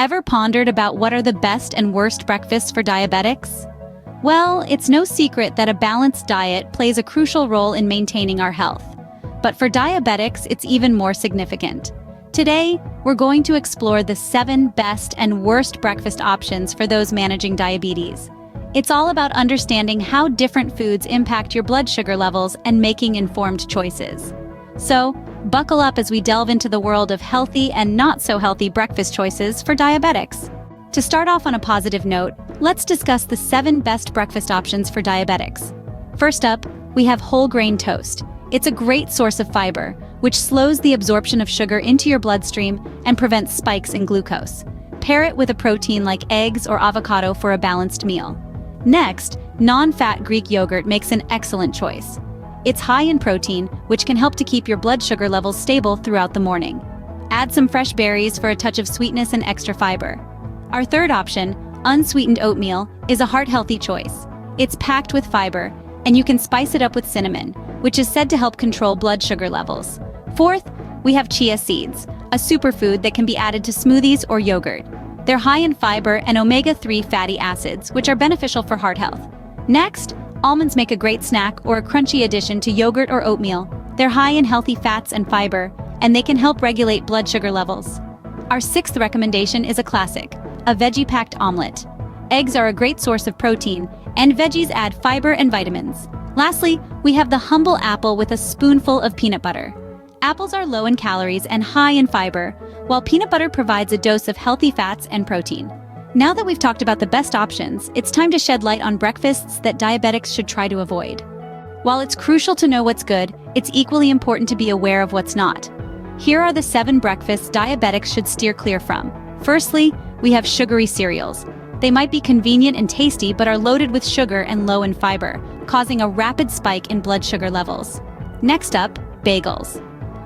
Ever pondered about what are the best and worst breakfasts for diabetics? Well, it's no secret that a balanced diet plays a crucial role in maintaining our health. But for diabetics, it's even more significant. Today, we're going to explore the 7 best and worst breakfast options for those managing diabetes. It's all about understanding how different foods impact your blood sugar levels and making informed choices. So, buckle up as we delve into the world of healthy and not so healthy breakfast choices for diabetics. To start off on a positive note, let's discuss the 7 best breakfast options for diabetics. First up, we have whole grain toast. It's a great source of fiber, which slows the absorption of sugar into your bloodstream and prevents spikes in glucose. Pair it with a protein like eggs or avocado for a balanced meal. Next, non-fat Greek yogurt makes an excellent choice. It's high in protein, which can help to keep your blood sugar levels stable throughout the morning. Add some fresh berries for a touch of sweetness and extra fiber. Our third option, unsweetened oatmeal, is a heart-healthy choice. It's packed with fiber, and you can spice it up with cinnamon, which is said to help control blood sugar levels. Fourth, we have chia seeds, a superfood that can be added to smoothies or yogurt. They're high in fiber and omega-3 fatty acids, which are beneficial for heart health. Next, almonds make a great snack or a crunchy addition to yogurt or oatmeal. They're high in healthy fats and fiber, and they can help regulate blood sugar levels. Our sixth recommendation is a classic, a veggie-packed omelet. Eggs are a great source of protein, and veggies add fiber and vitamins. Lastly, we have the humble apple with a spoonful of peanut butter. Apples are low in calories and high in fiber, while peanut butter provides a dose of healthy fats and protein. Now that we've talked about the best options, it's time to shed light on breakfasts that diabetics should try to avoid. While it's crucial to know what's good, it's equally important to be aware of what's not. Here are the 7 breakfasts diabetics should steer clear from. Firstly, we have sugary cereals. They might be convenient and tasty, but are loaded with sugar and low in fiber, causing a rapid spike in blood sugar levels. Next up, bagels.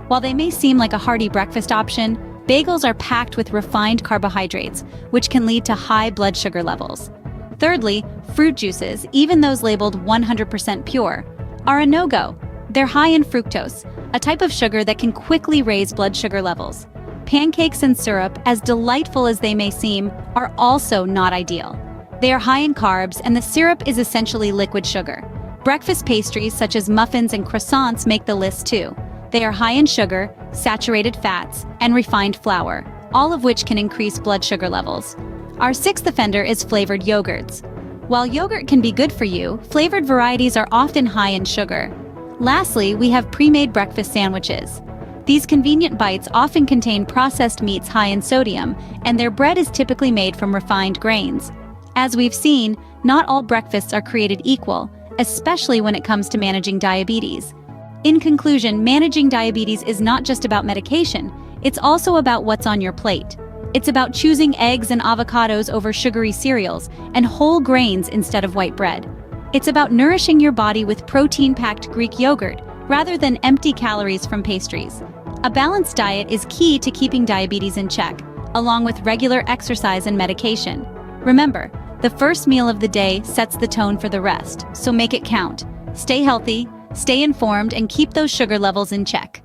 While they may seem like a hearty breakfast option, bagels are packed with refined carbohydrates, which can lead to high blood sugar levels. Thirdly, fruit juices, even those labeled 100% pure, are a no-go. They're high in fructose, a type of sugar that can quickly raise blood sugar levels. Pancakes and syrup, as delightful as they may seem, are also not ideal. They are high in carbs, and the syrup is essentially liquid sugar. Breakfast pastries such as muffins and croissants make the list too. They are high in sugar, saturated fats, and refined flour, all of which can increase blood sugar levels. Our sixth offender is flavored yogurts. While yogurt can be good for you, flavored varieties are often high in sugar. Lastly, we have pre-made breakfast sandwiches. These convenient bites often contain processed meats high in sodium, and their bread is typically made from refined grains. As we've seen, not all breakfasts are created equal, especially when it comes to managing diabetes. In conclusion, managing diabetes is not just about medication, it's also about what's on your plate. It's about choosing eggs and avocados over sugary cereals and whole grains instead of white bread. It's about nourishing your body with protein-packed Greek yogurt rather than empty calories from pastries. A balanced diet is key to keeping diabetes in check, along with regular exercise and medication. Remember, the first meal of the day sets the tone for the rest, so make it count. Stay healthy, stay informed, and keep those sugar levels in check.